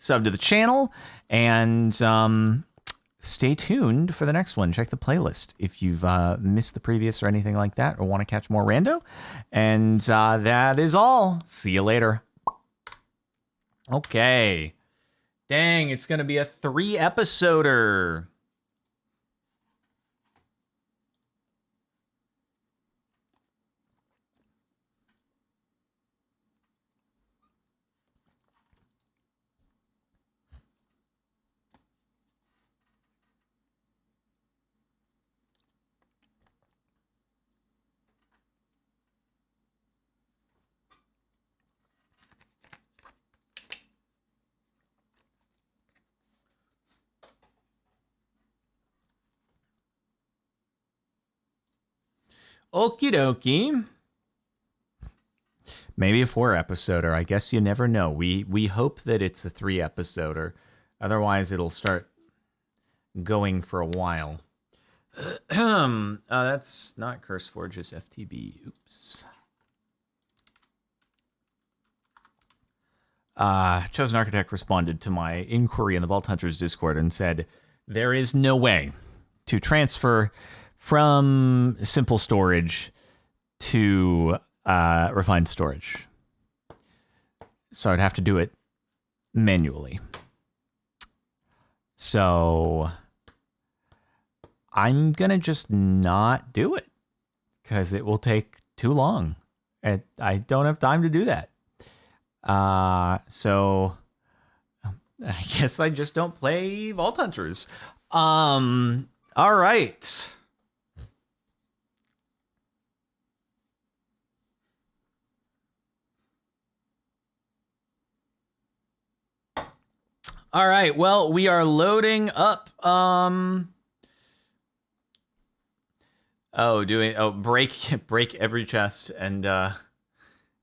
sub to the channel, and stay tuned for the next one. Check the playlist if you've missed the previous or anything like that, or want to catch more rando. And that is all. See you later. Okay. Dang, it's going to be a 3-episoder. Okie dokie. Maybe a 4-episoder. I guess you never know. We hope that it's a 3-episoder. Otherwise, it'll start going for a while. That's not CurseForge, it's FTB. Oops. Chosen Architect responded to my inquiry in the Vault Hunters Discord and said, there is no way to transfer from simple storage to refined storage. So I'd have to do it manually. So I'm going to just not do it because it will take too long. And I don't have time to do that. So I guess I just don't play Vault Hunters. All right. All right. Well, we are loading up. Break every chest and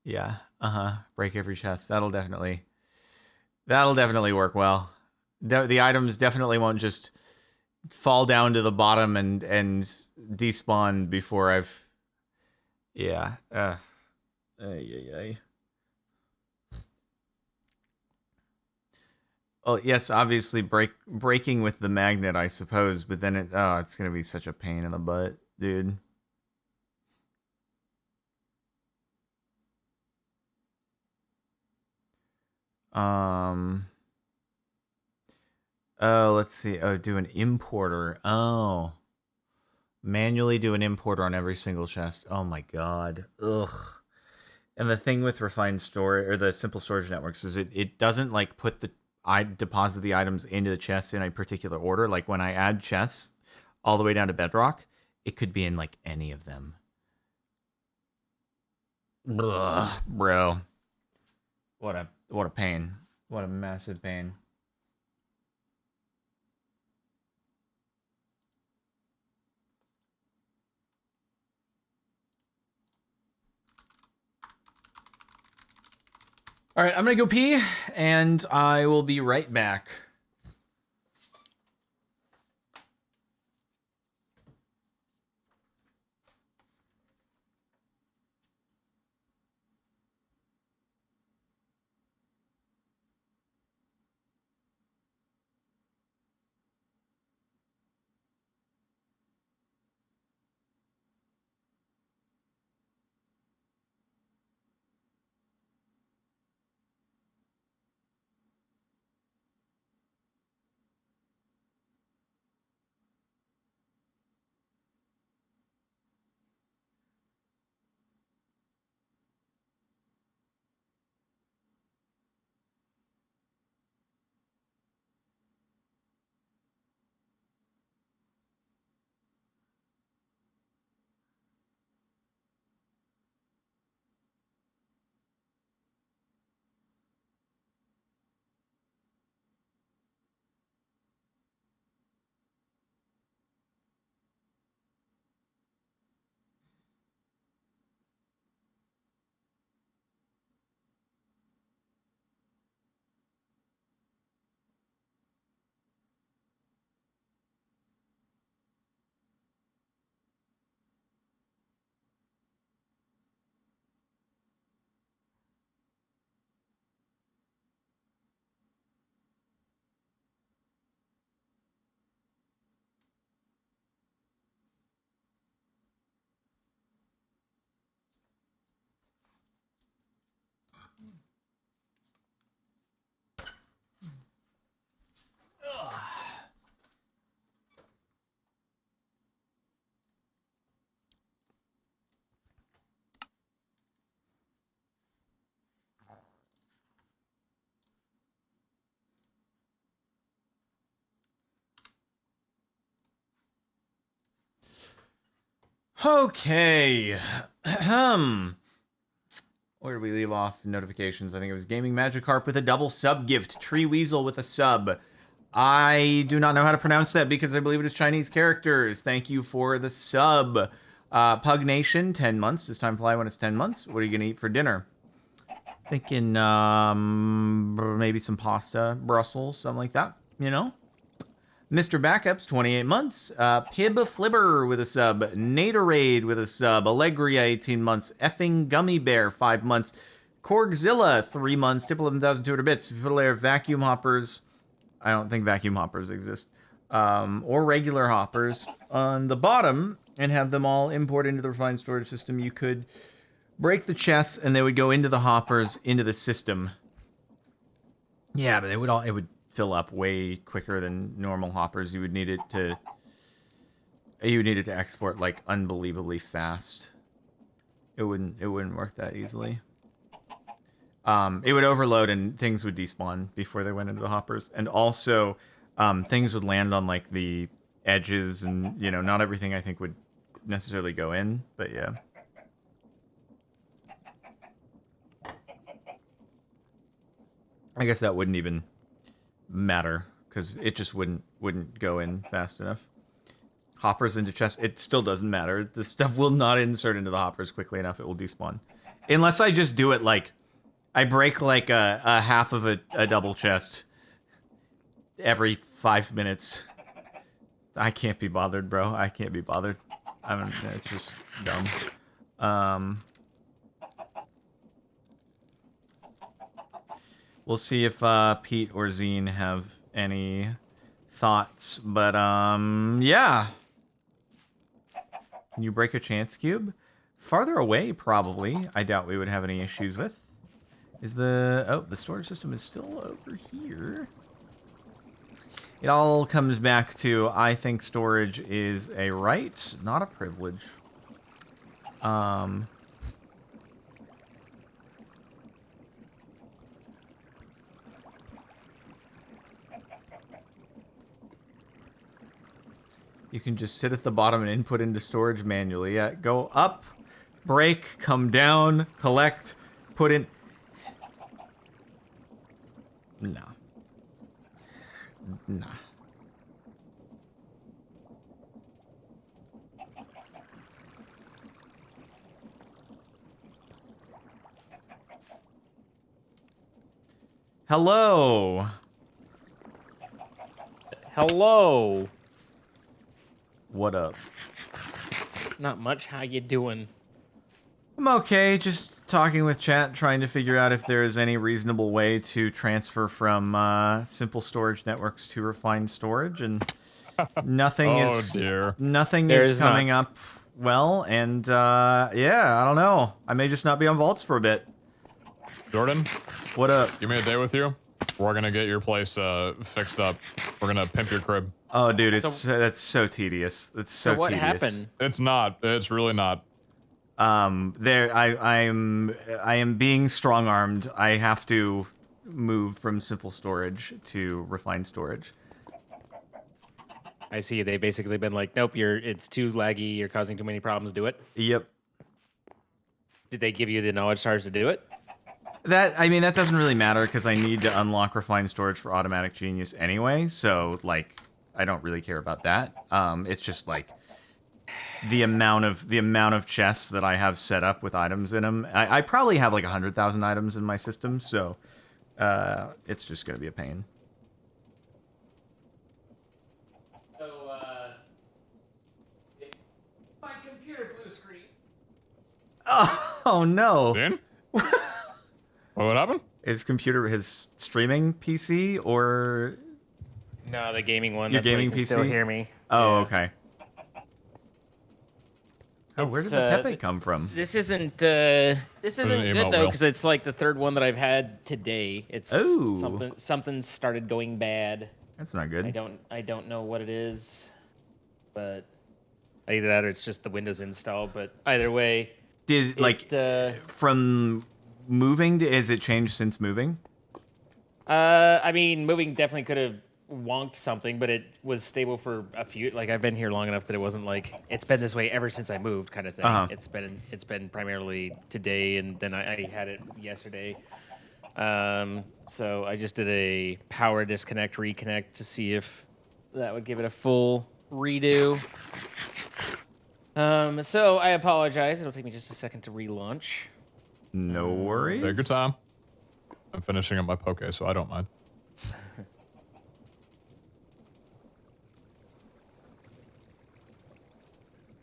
yeah. Break every chest. That'll definitely work well. The items definitely won't just fall down to the bottom and despawn before I've. Yeah. Oh yes, obviously breaking with the magnet, I suppose, but then it's gonna be such a pain in the butt, dude. Oh, let's see. Oh, do an importer. Oh. Manually do an importer on every single chest. Oh my god. Ugh. And the thing with refined storage or the simple storage networks is it doesn't like I deposit the items into the chests in a particular order. Like when I add chests all the way down to bedrock, it could be in like any of them. Ugh, bro. What a pain. What a massive pain. All right, I'm going to go pee, and I will be right back. Okay. Where did we leave off? Notifications. I think it was Gaming Magikarp with a double sub gift. Tree Weasel with a sub. I do not know how to pronounce that because I believe it is Chinese characters. Thank you for the sub. Pug Nation, 10 months. Does time fly when it's 10 months? What are you going to eat for dinner? Thinking maybe some pasta, Brussels, something like that, you know? Mr. Backups, 28 months. Pib Flibber with a sub. Naderade with a sub. Allegria, 18 months. Effing Gummy Bear, 5 months. Korgzilla, 3 months. Tip 11,200 bits. Fiddler Vacuum Hoppers. I don't think vacuum hoppers exist. Or regular hoppers on the bottom and have them all import into the refined storage system. You could break the chests and they would go into the hoppers, into the system. Yeah, but it would fill up way quicker than normal hoppers. You would need it to export like unbelievably fast. It wouldn't work that easily. It would overload and things would despawn before they went into the hoppers, and also things would land on like the edges, and you know, not everything I think would necessarily go in, but yeah. I guess that wouldn't even matter because it just wouldn't go in fast enough. Hoppers into chests, it still doesn't matter. The stuff will not insert into the hoppers quickly enough. It will despawn, unless I just do it like I break like a half of a double chest every 5 minutes. I can't be bothered, bro. I can't be bothered. It's just dumb. We'll see if Pete or Zine have any thoughts, but yeah. Can you break a chance cube? Farther away, probably. I doubt we would have any issues with. Is the storage system is still over here. It all comes back to I think storage is a right, not a privilege. You can just sit at the bottom and input into storage manually. Yeah, go up, break, come down, collect, put in. No. Nah. Hello. Hello. What up? Not much. How you doing? I'm okay, just talking with chat, trying to figure out if there is any reasonable way to transfer from simple storage networks to refined storage, and nothing nothing is coming up well, and yeah, I don't know. I may just not be on vaults for a bit. Jordan? What up? Give me a day with you. We're gonna get your place fixed up. We're gonna pimp your crib. Oh, dude, that's so tedious. It's so what tedious. happened? It's not. It's really not. I am being strong-armed. I have to move from simple storage to refined storage. I see. They basically been like, nope, it's too laggy. You're causing too many problems. Do it. Yep. Did they give you the knowledge stars to do it? That doesn't really matter because I need to unlock refined storage for automatic genius anyway. So like, I don't really care about that. It's just like the amount of chests that I have set up with items in them. I probably have like 100,000 items in my system, so it's just gonna be a pain. So my computer blue screen. Oh no! Dan? What happened? His streaming PC or? No, the gaming one. Your That's gaming why you PC? can still hear me. Oh, Yeah. okay. Oh, where did the Pepe come from? This isn't good email though, wheel. because it's like the third one that I've had today. It's Oh. something started going bad. That's not good. I don't know what it is, but either that or it's just the Windows install. But either way, from moving has it changed since moving? I mean, moving definitely could have wonked something, but it was stable for a few. Like I've been here long enough that it wasn't like it's been this way ever since I moved, kind of thing. Uh-huh. It's been primarily today, and then I had it yesterday. So I just did a power disconnect reconnect to see if that would give it a full redo. So I apologize. It'll take me just a second to relaunch. No worries. Take your time. I'm finishing up my poke, so I don't mind.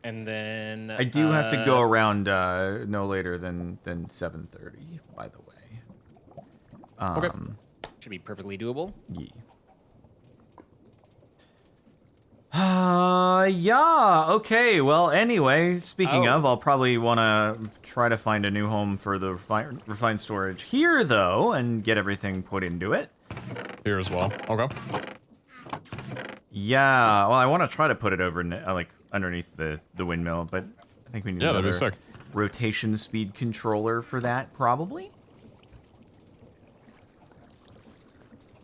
And then I do have to go around no later than 7:30. By the way. Okay. Should be perfectly doable. Yeah. Yeah. Okay. Well, anyway, speaking of, I'll probably want to try to find a new home for the refined storage here, though, and get everything put into it. Here as well. Okay. Yeah. Well, I want to try to put it over, like, underneath the windmill, but I think we need that'd be another sick. rotation speed controller for that, probably.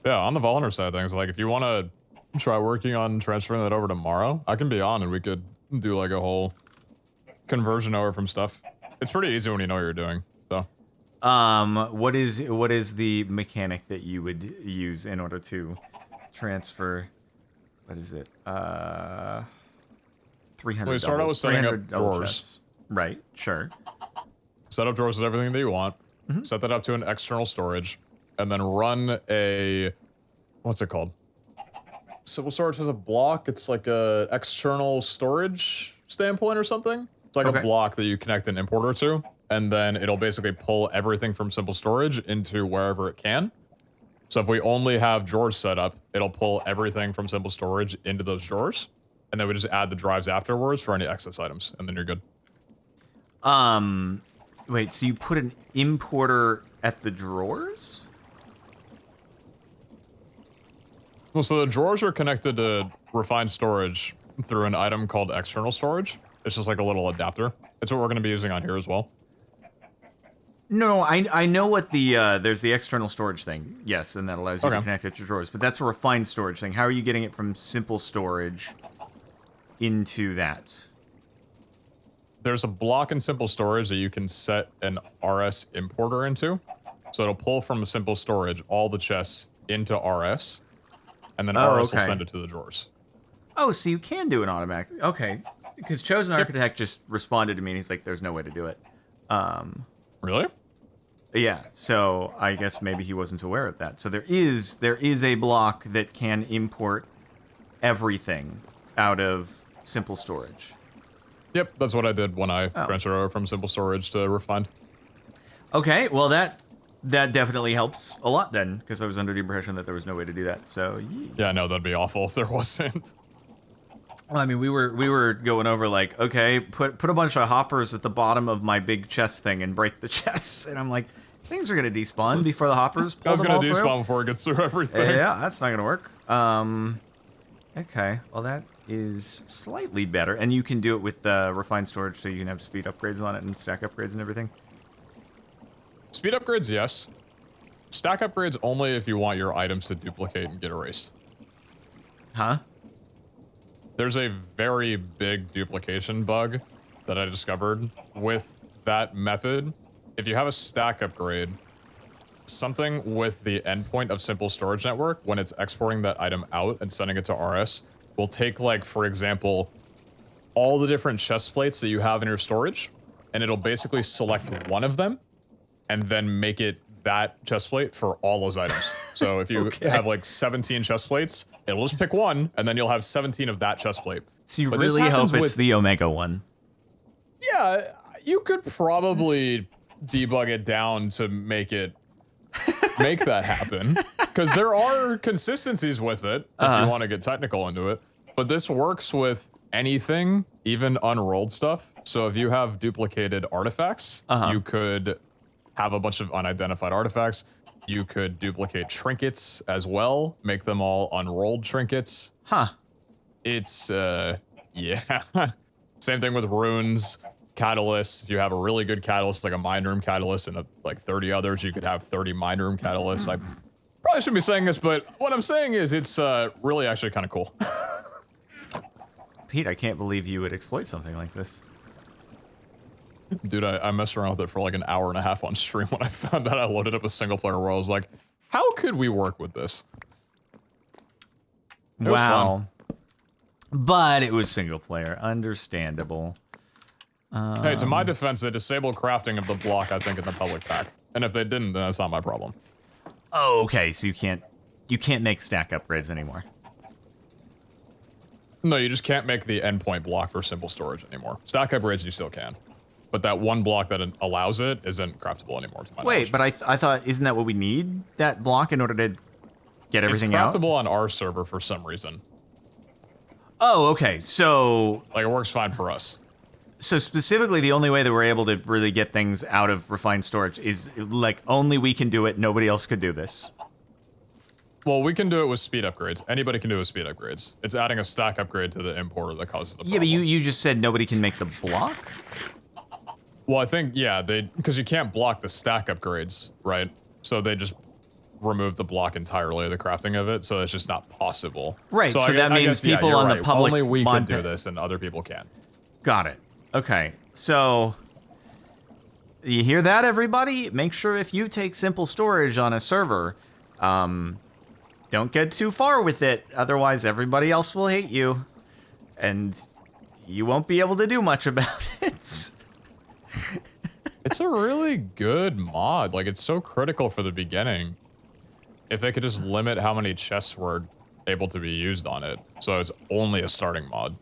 Yeah, on the Volunteer side of things, like, if you want to try working on transferring that over tomorrow, I can be on and we could do like a whole conversion over from stuff. It's pretty easy when you know what you're doing. So, what is the mechanic that you would use in order to transfer? What is it? 300. Well, you start out with setting up drawers. Chests. Right. Sure. Set up drawers with everything that you want. Set that up to an external storage, and then run a, what's it called? Simple storage has a block. It's like a external storage standpoint or something. It's like a block that you connect an importer to, and then it'll basically pull everything from simple storage into wherever it can. So if we only have drawers set up, it'll pull everything from simple storage into those drawers, and then we just add the drives afterwards for any excess items, and then you're good. Wait, so you put an importer at the drawers? Well, so the drawers are connected to refined storage through an item called external storage. It's just like a little adapter. It's what we're going to be using on here as well. No, I know what the, there's the external storage thing. Yes, and that allows you to connect it to drawers. But that's a refined storage thing. How are you getting it from simple storage into that? There's a block in simple storage that you can set an RS importer into. So it'll pull from simple storage all the chests into RS. And then RS will send it to the drawers. Oh, so you can do an automatic. Okay. Because Chosen Architect just responded to me and he's like, there's no way to do it. Really? Yeah, so I guess maybe he wasn't aware of that. So there is a block that can import everything out of simple storage. Yep, that's what I did when I transferred over from simple storage to refined. Okay, well that definitely helps a lot then, because I was under the impression that there was no way to do that. So yeah, no, that'd be awful if there wasn't. Well, I mean, we were going over like, okay, put a bunch of hoppers at the bottom of my big chest thing and break the chests, and I'm like, things are gonna despawn before the hoppers. I was gonna despawn before it gets through everything. Yeah, that's not gonna work. Okay, well that is slightly better, and you can do it with refined storage, so you can have speed upgrades on it and stack upgrades and everything. Speed upgrades, yes. Stack upgrades only if you want your items to duplicate and get erased. Huh? There's a very big duplication bug that I discovered with that method. If you have a stack upgrade, something with the endpoint of simple storage network, when it's exporting that item out and sending it to RS, will take, like, for example, all the different chest plates that you have in your storage, and it'll basically select one of them and then make it that chest plate for all those items. So if you have like 17 chest plates, it'll just pick one, and then you'll have 17 of that chest plate. So you really hope it's the Omega one. Yeah, you could probably debug it down to make that happen, because there are consistencies with it if you want to get technical into it. But this works with anything, even unrolled stuff. So if you have duplicated artifacts, you could have a bunch of unidentified artifacts. You could duplicate trinkets as well, make them all unrolled trinkets. Huh. It's, yeah. Same thing with runes, catalysts. If you have a really good catalyst, like a mine room catalyst and like 30 others, you could have 30 mine room catalysts. I probably shouldn't be saying this, but what I'm saying is it's really actually kind of cool. Pete, I can't believe you would exploit something like this. Dude, I messed around with it for like an hour and a half on stream when I found out I loaded up a single player where I was like, how could we work with this? It was fun. But it was single player. Understandable. Hey, to my defense, they disabled crafting of the block, I think, in the public pack. And if they didn't, then that's not my problem. Oh, okay, so you can't make stack upgrades anymore. No, you just can't make the endpoint block for simple storage anymore. Stack upgrades you still can. But that one block that allows it isn't craftable anymore, to my knowledge. Wait, but I thought, isn't that what we need? That block in order to get everything out? It's craftable on our server for some reason. Oh, okay, so... Like, it works fine for us. So specifically, the only way that we're able to really get things out of refined storage is, like, only we can do it, nobody else could do this. Well, we can do it with speed upgrades. Anybody can do it with speed upgrades. It's adding a stack upgrade to the importer that causes the problem. Yeah, but you just said nobody can make the block? Well, I think, yeah, because you can't block the stack upgrades, right? So they just remove the block entirely, the crafting of it, so it's just not possible. Right, so that means guess, people yeah, on right. the public Only we can mod do this and other people can't. Got it. Okay, so... You hear that, everybody? Make sure if you take simple storage on a server, don't get too far with it, otherwise everybody else will hate you. And you won't be able to do much about it. It's a really good mod. Like, it's so critical for the beginning. If they could just limit how many chests were able to be used on it, so it's only a starting mod.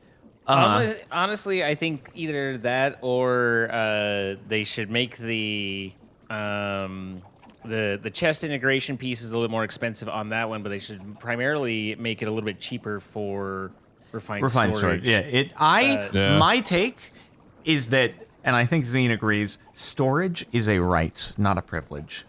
Honestly, I think either that or they should make the chest integration piece is a little bit more expensive on that one, but they should primarily make it a little bit cheaper for refined storage. Yeah, my take is that, and I think Zine agrees, storage is a right, not a privilege.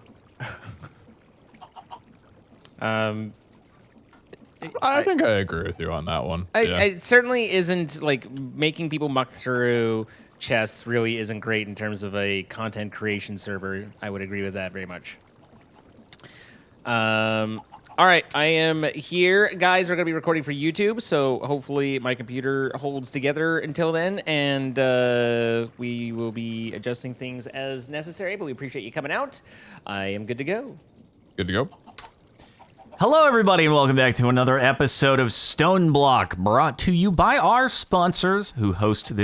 I think I agree with you on that one. It certainly isn't, like, making people muck through chests really isn't great in terms of a content creation server. I would agree with that very much. All right, I am here. Guys, we're going to be recording for YouTube, so hopefully my computer holds together until then, and we will be adjusting things as necessary, but we appreciate you coming out. I am good to go. Good to go. Hello, everybody, and welcome back to another episode of StoneBlock, brought to you by our sponsors who host this